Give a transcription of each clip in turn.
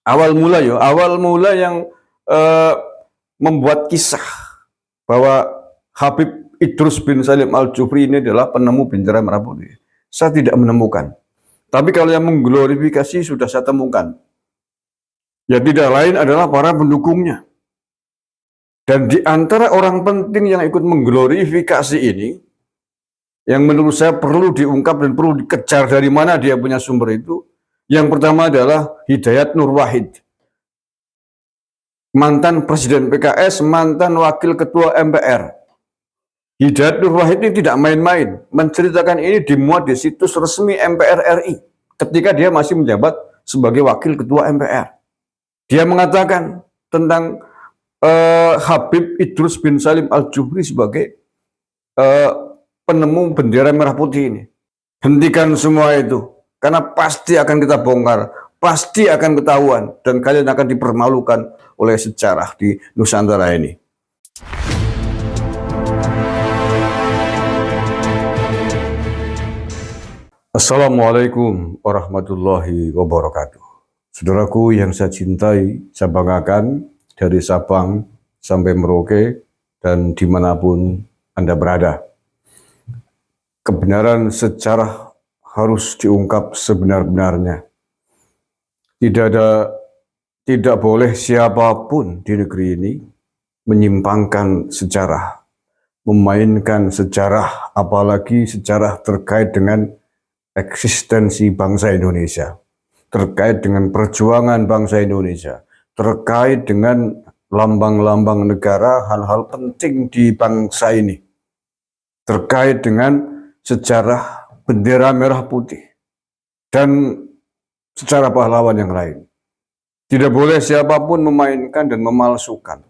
Awal mula yang eh, membuat kisah bahwa Habib Idrus bin Salim Al-Jufri ini adalah penemu bendera merah putih. Saya tidak menemukan. Tapi kalau yang mengglorifikasi sudah saya temukan. Ya tidak lain adalah para pendukungnya. Dan di antara orang penting yang ikut mengglorifikasi ini, yang menurut saya perlu diungkap dan perlu dikejar dari mana dia punya sumber itu, yang pertama adalah Hidayat Nur Wahid, mantan Presiden PKS, mantan Wakil Ketua MPR. Hidayat Nur Wahid ini tidak main-main, menceritakan ini dimuat di situs resmi MPR RI ketika dia masih menjabat sebagai Wakil Ketua MPR. Dia mengatakan tentang Habib Idrus bin Salim Al-Jufri sebagai penemu bendera merah putih ini. Hentikan semua itu, karena pasti akan kita bongkar, pasti akan ketahuan, dan kalian akan dipermalukan oleh sejarah di Nusantara ini. Assalamualaikum warahmatullahi wabarakatuh. Saudaraku yang saya cintai, saya banggakan, dari Sabang sampai Merauke dan dimanapun Anda berada. Kebenaran sejarah harus diungkap sebenar-benarnya. Tidak boleh siapapun di negeri ini menyimpangkan sejarah, memainkan sejarah, apalagi sejarah terkait dengan eksistensi bangsa Indonesia, terkait dengan perjuangan bangsa Indonesia, terkait dengan lambang-lambang negara, hal-hal penting di bangsa ini, terkait dengan sejarah bendera merah putih, dan sejarah pahlawan yang lain. Tidak boleh siapapun memainkan dan memalsukan.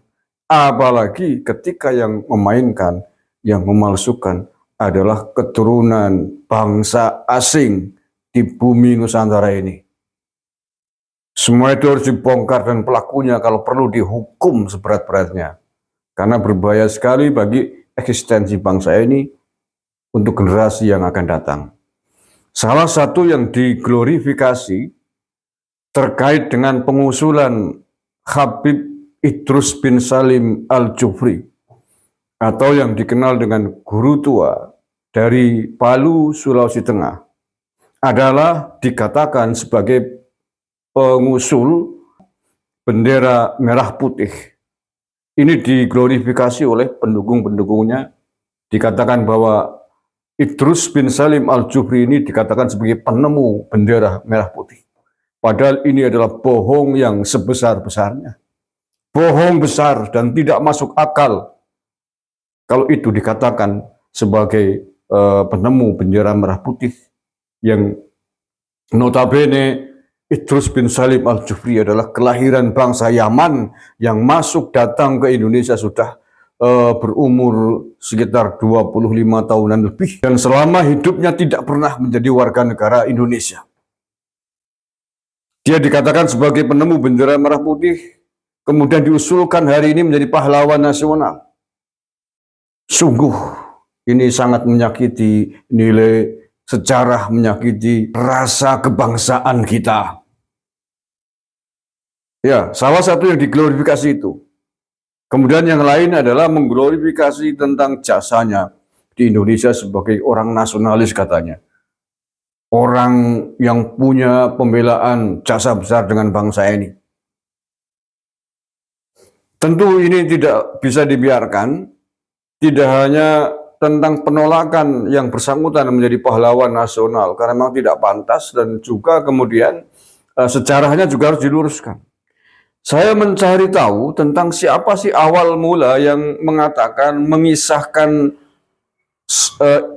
Apalagi ketika yang memainkan, yang memalsukan adalah keturunan bangsa asing di bumi Nusantara ini. Semua itu harus dibongkar dan pelakunya kalau perlu dihukum seberat-beratnya. Karena berbahaya sekali bagi eksistensi bangsa ini untuk generasi yang akan datang. Salah satu yang diglorifikasi terkait dengan pengusulan Habib Idrus bin Salim Al-Jufri, atau yang dikenal dengan guru tua dari Palu, Sulawesi Tengah, adalah dikatakan sebagai pengusul bendera merah putih. Ini diglorifikasi oleh pendukung-pendukungnya, dikatakan bahwa Idrus bin Salim Al-Jufri ini dikatakan sebagai penemu bendera merah putih. Padahal ini adalah bohong yang sebesar-besarnya. Bohong besar dan tidak masuk akal kalau itu dikatakan sebagai penemu bendera merah putih, yang notabene Idrus bin Salim Al-Jufri adalah kelahiran bangsa Yaman yang masuk datang ke Indonesia sudah berumur sekitar 25 tahunan lebih, dan selama hidupnya tidak pernah menjadi warga negara Indonesia. Dia dikatakan sebagai penemu bendera merah putih, kemudian diusulkan hari ini menjadi pahlawan nasional. Sungguh ini sangat menyakiti nilai sejarah, menyakiti rasa kebangsaan kita. Ya, salah satu yang diglorifikasi itu. Kemudian yang lain adalah mengglorifikasi tentang jasanya di Indonesia sebagai orang nasionalis katanya. Orang yang punya pembelaan jasa besar dengan bangsa ini. Tentu ini tidak bisa dibiarkan. Tidak hanya tentang penolakan yang bersangkutan menjadi pahlawan nasional, karena memang tidak pantas, dan juga kemudian sejarahnya juga harus diluruskan. Saya mencari tahu tentang siapa sih awal mula yang mengatakan, mengisahkan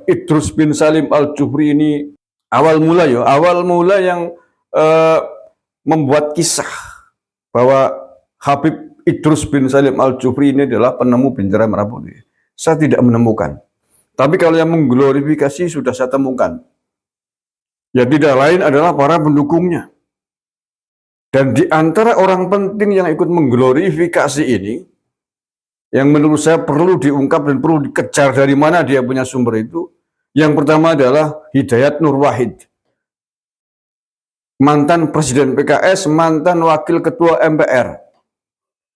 Idrus bin Salim Al-Jufri ini. Awal mula yang membuat kisah bahwa Habib Idrus bin Salim Al-Jufri ini adalah penemu bendera merah putih. Saya tidak menemukan. Tapi kalau yang mengglorifikasi sudah saya temukan. Ya tidak lain adalah para pendukungnya. Dan di antara orang penting yang ikut mengglorifikasi ini, yang menurut saya perlu diungkap dan perlu dikejar dari mana dia punya sumber itu, yang pertama adalah Hidayat Nur Wahid, mantan Presiden PKS, mantan Wakil Ketua MPR.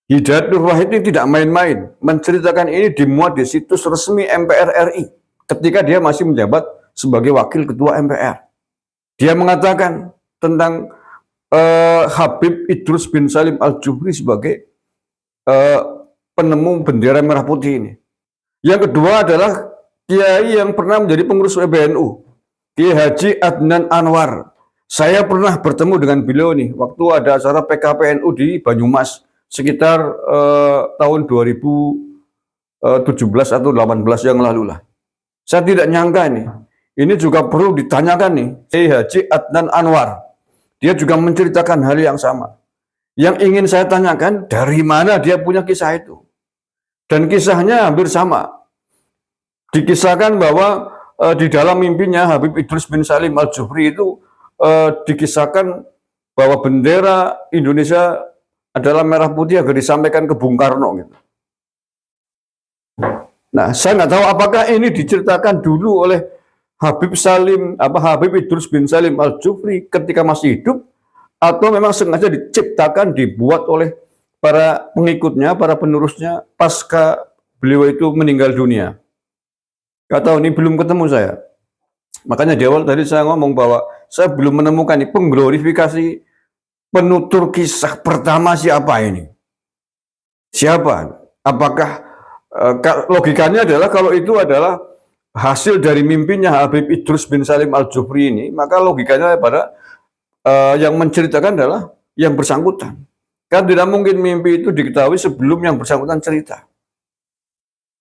Hidayat Nur Wahid ini tidak main-main, menceritakan ini dimuat di situs resmi MPR RI ketika dia masih menjabat sebagai Wakil Ketua MPR. Dia mengatakan tentang Habib Idrus bin Salim Al-Jufri sebagai penemu bendera merah putih ini. Yang kedua adalah kiai yang pernah menjadi pengurus PBNU, Kiai Haji Adnan Anwar. Saya pernah bertemu dengan beliau nih waktu ada acara PKPNU di Banyumas sekitar tahun 2017 atau 18 yang lalu lah. Saya tidak nyangka nih. Ini juga perlu ditanyakan nih, Kiai Haji Adnan Anwar. Dia juga menceritakan hal yang sama. Yang ingin saya tanyakan, dari mana dia punya kisah itu? Dan kisahnya hampir sama. Dikisahkan bahwa di dalam mimpinya Habib Idrus bin Salim Al-Jufri itu dikisahkan bahwa bendera Indonesia adalah merah putih agar disampaikan ke Bung Karno gitu. Nah, saya nggak tahu apakah ini diceritakan dulu oleh Habib Idrus bin Salim Al-Jufri ketika masih hidup, atau memang sengaja diciptakan, dibuat oleh para pengikutnya, para penerusnya pasca beliau itu meninggal dunia. Gak tahu, ini belum ketemu saya. Makanya di awal tadi saya ngomong bahwa saya belum menemukan ini pengglorifikasi penutur kisah pertama siapa ini. Siapa? Apakah logikanya adalah kalau itu adalah hasil dari mimpinya Habib Idrus bin Salim Al-Jufri ini, maka logikanya pada yang menceritakan adalah yang bersangkutan. Kan tidak mungkin mimpi itu diketahui sebelum yang bersangkutan cerita.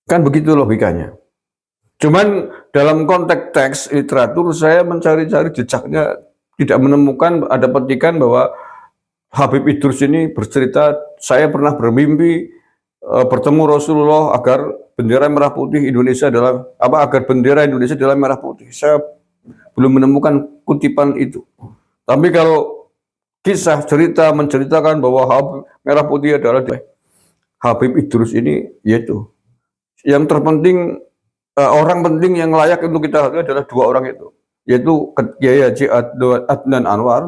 Kan begitu logikanya. Cuman dalam konteks teks literatur saya mencari-cari jejaknya, tidak menemukan ada petikan bahwa Habib Idrus ini bercerita, saya pernah bermimpi bertemu Rasulullah agar bendera merah putih Indonesia agar bendera Indonesia adalah merah putih. Saya belum menemukan kutipan itu. Tapi kalau kisah cerita menceritakan bahwa merah putih adalah Habib Idrus ini, yaitu yang terpenting, orang penting yang layak untuk kita hargai adalah dua orang itu, yaitu Kiai Haji Adnan Anwar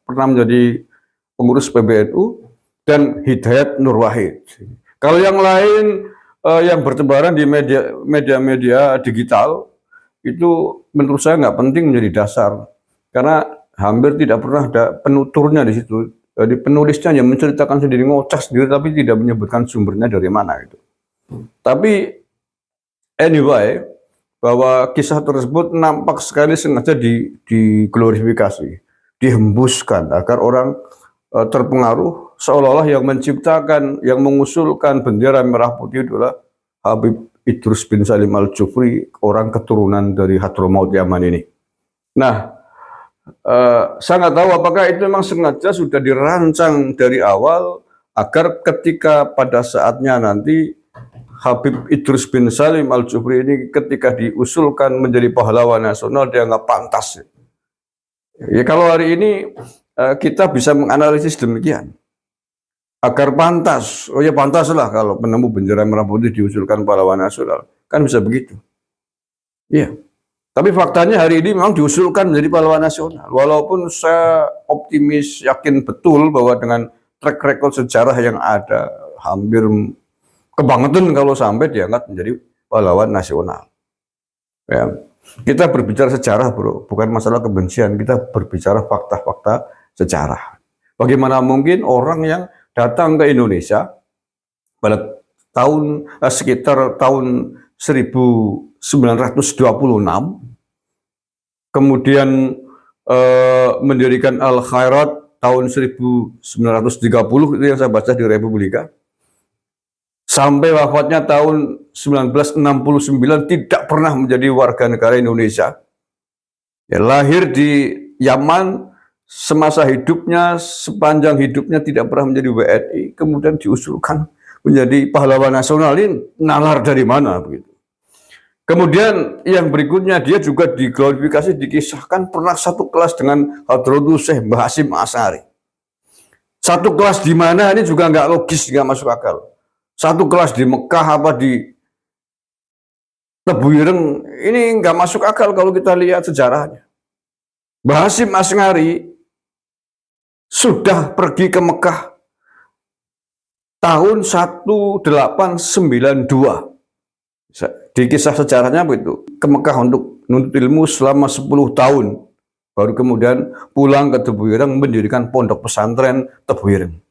pernah menjadi pengurus PBNU dan Hidayat Nur Wahid. Kalau yang lain yang bertebaran di media digital itu menurut saya nggak penting menjadi dasar, karena hampir tidak pernah ada penuturnya di situ. Jadi penulisnya yang menceritakan sendiri, ngoceh sendiri, tapi tidak menyebutkan sumbernya dari mana itu. Tapi anyway, bahwa kisah tersebut nampak sekali sengaja diglorifikasi, dihembuskan agar orang terpengaruh seolah-olah yang menciptakan, yang mengusulkan bendera merah putih adalah Habib Idrus bin Salim Al-Jufri, orang keturunan dari Hadramaut Yaman ini. Nah, saya nggak tahu apakah itu memang sengaja sudah dirancang dari awal agar ketika pada saatnya nanti Habib Idrus bin Salim Al-Jufri ini ketika diusulkan menjadi pahlawan nasional dianggap pantas. Ya kalau hari ini kita bisa menganalisis demikian. Agar pantas, oh ya pantaslah kalau penemu bendera merah putih diusulkan pahlawan nasional. Kan bisa begitu. Iya. Tapi faktanya hari ini memang diusulkan menjadi pahlawan nasional. Walaupun saya optimis, yakin betul bahwa dengan track record sejarah yang ada, hampir kebangetan kalau sampai diangkat menjadi pahlawan nasional. Ya. Kita berbicara sejarah, bro, bukan masalah kebencian. Kita berbicara fakta-fakta sejarah. Bagaimana mungkin orang yang datang ke Indonesia pada sekitar tahun 1926, kemudian mendirikan Al-Khairat tahun 1930, itu yang saya baca di Republika, sampai wafatnya tahun 1969 tidak pernah menjadi warga negara Indonesia. Ya, lahir di Yaman, semasa hidupnya, sepanjang hidupnya tidak pernah menjadi WNI, kemudian diusulkan menjadi pahlawan nasional. Ini nalar dari mana begitu? Kemudian yang berikutnya dia juga diglorifikasi, dikisahkan pernah satu kelas dengan Hadratus Syekh Mbah Hasyim Asy'ari. Satu kelas di mana ini juga nggak logis, nggak masuk akal. Satu kelas di Mekah apa di Tebu Ireng, ini nggak masuk akal kalau kita lihat sejarahnya. Mbah Hasyim Asy'ari sudah pergi ke Mekah tahun 1892. Di kisah sejarahnya begitu, ke Mekah untuk menuntut ilmu selama 10 tahun, baru kemudian pulang ke Tebu Ireng mendirikan pondok pesantren Tebu Ireng.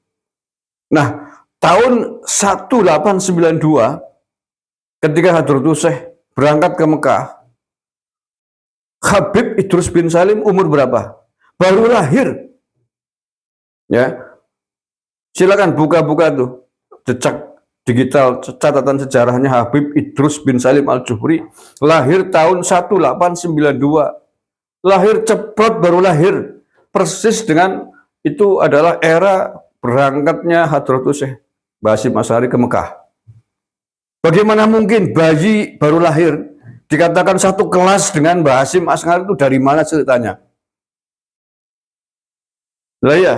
Nah, tahun 1892 ketika Hadratus Syekh berangkat ke Mekah, Habib Idrus bin Salim umur berapa? Baru lahir. Ya, silakan buka-buka tuh jejak digital catatan sejarahnya Habib Idrus bin Salim Al-Juhri, lahir tahun 1892. Lahir cepat, baru lahir. Persis dengan itu adalah era berangkatnya Hadratus Syekh Mbah Hasyim Asy'ari ke Mekah. Bagaimana mungkin bayi baru lahir dikatakan satu kelas dengan Mbah Hasyim Asy'ari, itu dari mana ceritanya? Lah ya,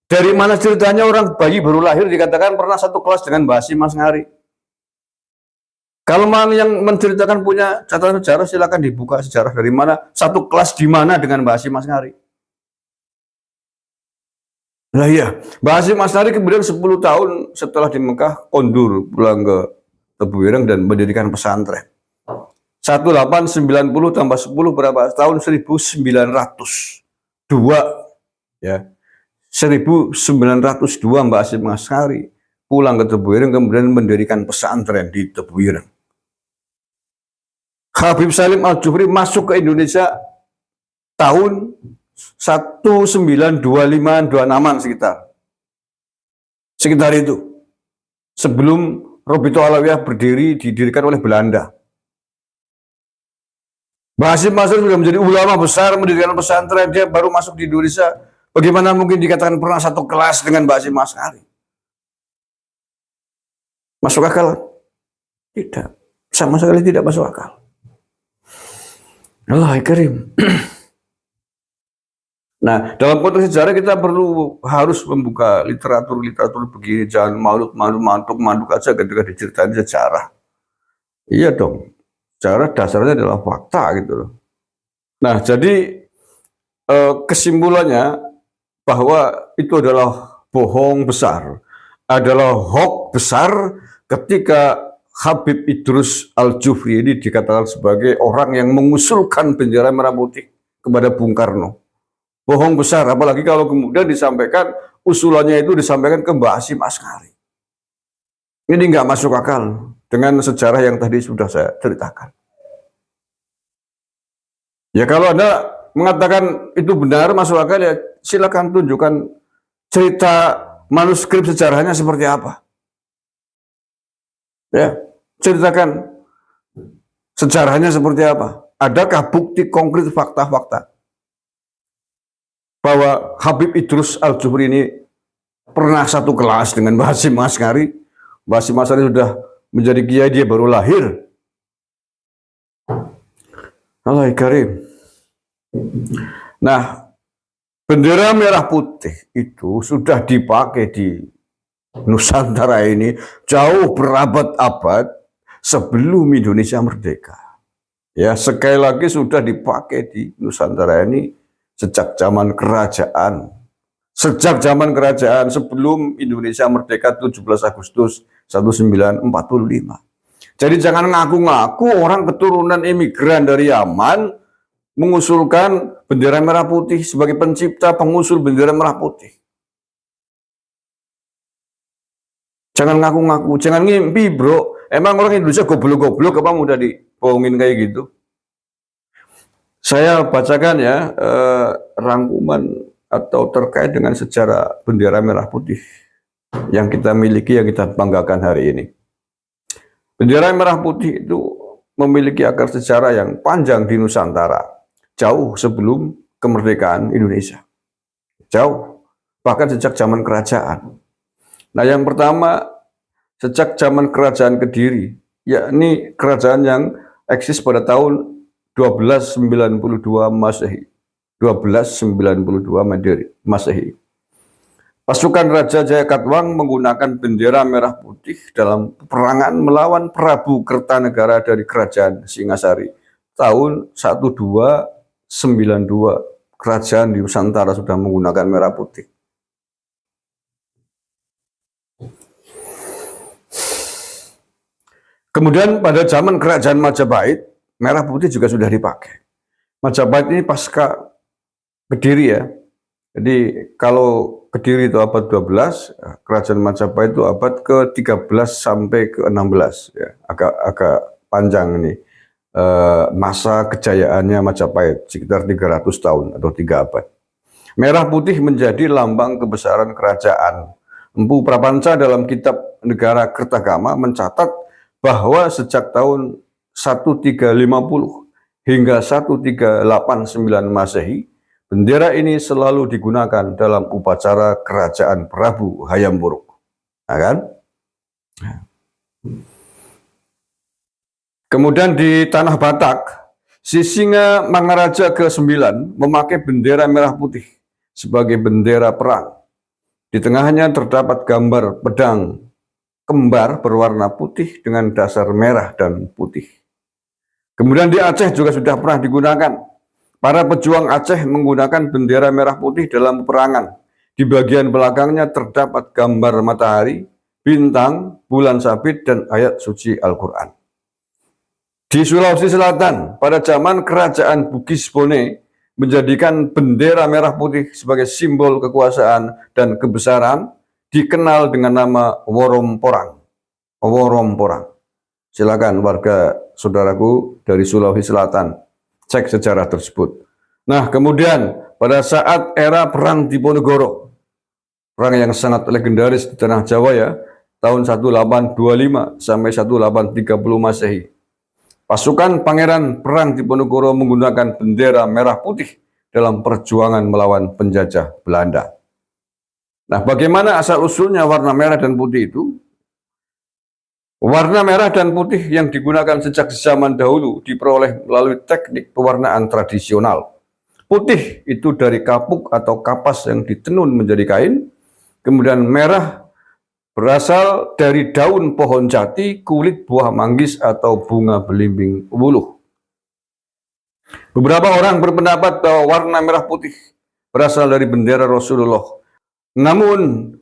dari mana ceritanya orang bayi baru lahir dikatakan pernah satu kelas dengan Mbah Hasyim Asy'ari? Kalau yang menceritakan punya catatan sejarah, silakan dibuka sejarah dari mana, satu kelas di mana dengan Mbah Hasyim Asy'ari. Lah iya, Mbah Hasyim Asy'ari kemudian 10 tahun setelah di Mekah kondur pulang ke Tebu Ireng dan mendirikan pesantren. 1890 tambah 10 berapa? Tahun 1902 ya. 1902 Mbah Hasyim Asy'ari pulang ke Tebu Ireng kemudian mendirikan pesantren di Tebu Ireng. Habib Salim Al-Juhri masuk ke Indonesia tahun 1925-26 sekitar itu. Sebelum Robito Alawiyah berdiri, didirikan oleh Belanda. Mbah Hasyim Asy'ari sudah menjadi ulama besar, mendirikan pesantren, dia baru masuk di Indonesia. Bagaimana mungkin dikatakan pernah satu kelas dengan Mbah Hasyim Asy'ari? Masuk akal? Tidak. Sama sekali tidak masuk akal. Allah Karim. Nah, dalam konteks sejarah kita harus membuka literatur begini, jangan manduk aja ketika diceritain sejarah. Iya dong, sejarah dasarnya adalah fakta gitu loh. Nah, jadi kesimpulannya bahwa itu adalah bohong besar, adalah hoax besar ketika Habib Idrus Al-Juhri ini dikatakan sebagai orang yang mengusulkan bendera merah putih kepada Bung Karno. Bohong besar, apalagi kalau kemudian disampaikan, usulannya itu disampaikan ke Mbah Hasyim Asy'ari. Ini nggak masuk akal dengan sejarah yang tadi sudah saya ceritakan. Ya kalau Anda mengatakan itu benar, masuk akal, ya silakan tunjukkan cerita manuskrip sejarahnya seperti apa. Ya, ceritakan sejarahnya seperti apa. Adakah bukti konkret fakta-fakta bahwa Habib Idrus Al-Juhri ini pernah satu kelas dengan Mbah Hasyim Asy'ari? Mbah Hasyim Asy'ari sudah menjadi kiai, dia baru lahir. Allah Karim. Nah, bendera merah putih itu sudah dipakai di Nusantara ini jauh berabad-abad sebelum Indonesia merdeka. Ya, sekali lagi sudah dipakai di Nusantara ini sejak zaman kerajaan. Sejak zaman kerajaan sebelum Indonesia merdeka 17 Agustus 1945. Jadi jangan ngaku-ngaku orang keturunan imigran dari Yaman mengusulkan bendera merah putih sebagai pencipta pengusul bendera merah putih. Jangan ngaku-ngaku, jangan ngimpi bro. Emang orang Indonesia goblok-goblok apa mudah dibohongin kayak gitu? Saya bacakan ya rangkuman atau terkait dengan sejarah bendera merah putih yang kita miliki, yang kita banggakan hari ini. Bendera merah putih itu memiliki akar sejarah yang panjang di Nusantara, jauh sebelum kemerdekaan Indonesia. Jauh, bahkan sejak zaman kerajaan. Nah, yang pertama, sejak zaman kerajaan Kediri, yakni kerajaan yang eksis pada tahun 1292 Masehi. 1292 Masehi. Pasukan Raja Jayakatwang menggunakan bendera merah putih dalam peperangan melawan Prabu Kertanegara dari Kerajaan Singasari. Tahun 1292, kerajaan di Nusantara sudah menggunakan merah putih. Kemudian pada zaman kerajaan Majapahit, merah putih juga sudah dipakai. Majapahit ini pasca Kediri ya. Jadi kalau Kediri itu abad 12, kerajaan Majapahit itu abad ke-13 sampai ke-16 ya. Agak panjang ini masa kejayaannya Majapahit, sekitar 300 tahun atau 3 abad. Merah putih menjadi lambang kebesaran kerajaan. Empu Prapanca dalam kitab Negara Kertagama mencatat bahwa sejak tahun 1350 hingga 1389 Masehi, bendera ini selalu digunakan dalam upacara kerajaan Prabu Hayam Wuruk. Nah, kan? Kemudian di Tanah Batak, Sisinga Mangaraja ke-9 memakai bendera merah putih sebagai bendera perang. Di tengahnya terdapat gambar pedang kembar berwarna putih dengan dasar merah dan putih. Kemudian di Aceh juga sudah pernah digunakan. Para pejuang Aceh menggunakan bendera merah putih dalam peperangan. Di bagian belakangnya terdapat gambar matahari, bintang, bulan sabit, dan ayat suci Al-Quran. Di Sulawesi Selatan, pada zaman kerajaan Bugis Bone, menjadikan bendera merah putih sebagai simbol kekuasaan dan kebesaran, dikenal dengan nama Woromporang. Woromporang. Silakan warga saudaraku dari Sulawesi Selatan, cek sejarah tersebut. Nah, kemudian pada saat era Perang Diponegoro, perang yang sangat legendaris di tanah Jawa ya, tahun 1825 sampai 1830 Masehi. Pasukan Pangeran Perang Diponegoro menggunakan bendera merah putih dalam perjuangan melawan penjajah Belanda. Nah, bagaimana asal-usulnya warna merah dan putih itu? Warna merah dan putih yang digunakan sejak zaman dahulu diperoleh melalui teknik pewarnaan tradisional. Putih itu dari kapuk atau kapas yang ditenun menjadi kain, kemudian merah berasal dari daun pohon jati, kulit buah manggis, atau bunga belimbing wuluh. Beberapa orang berpendapat bahwa warna merah putih berasal dari bendera Rasulullah. Namun,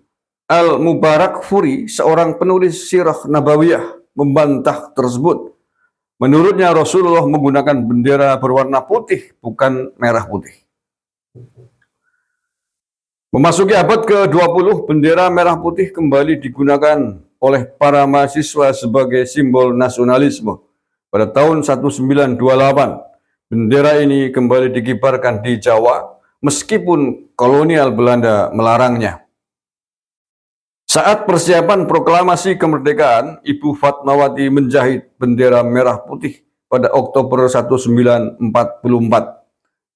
Al-Mubarak Furi, seorang penulis sirah Nabawiyah, membantah tersebut. Menurutnya Rasulullah menggunakan bendera berwarna putih, bukan merah putih. Memasuki abad ke-20, bendera merah putih kembali digunakan oleh para mahasiswa sebagai simbol nasionalisme. Pada tahun 1928, bendera ini kembali dikibarkan di Jawa, meskipun kolonial Belanda melarangnya. Saat persiapan proklamasi kemerdekaan, Ibu Fatmawati menjahit bendera merah putih pada Oktober 1944.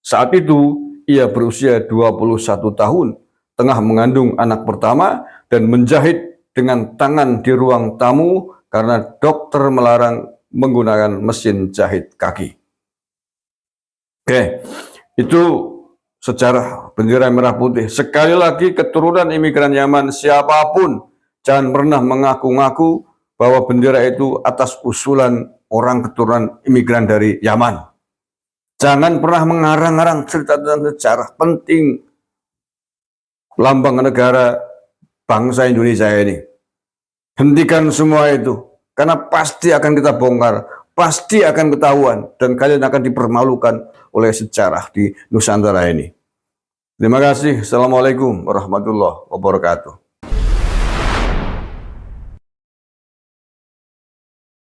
Saat itu, ia berusia 21 tahun, tengah mengandung anak pertama, dan menjahit dengan tangan di ruang tamu karena dokter melarang menggunakan mesin jahit kaki. Oke, itu sejarah bendera merah putih. Sekali lagi, keturunan imigran Yaman siapapun jangan pernah mengaku-ngaku bahwa bendera itu atas usulan orang keturunan imigran dari Yaman. Jangan pernah mengarang-arang cerita tentang sejarah penting lambang negara bangsa Indonesia ini. Hentikan semua itu, karena pasti akan kita bongkar, pasti akan ketahuan, dan kalian akan dipermalukan oleh sejarah di Nusantara ini. Terima kasih. Assalamualaikum warahmatullahi wabarakatuh.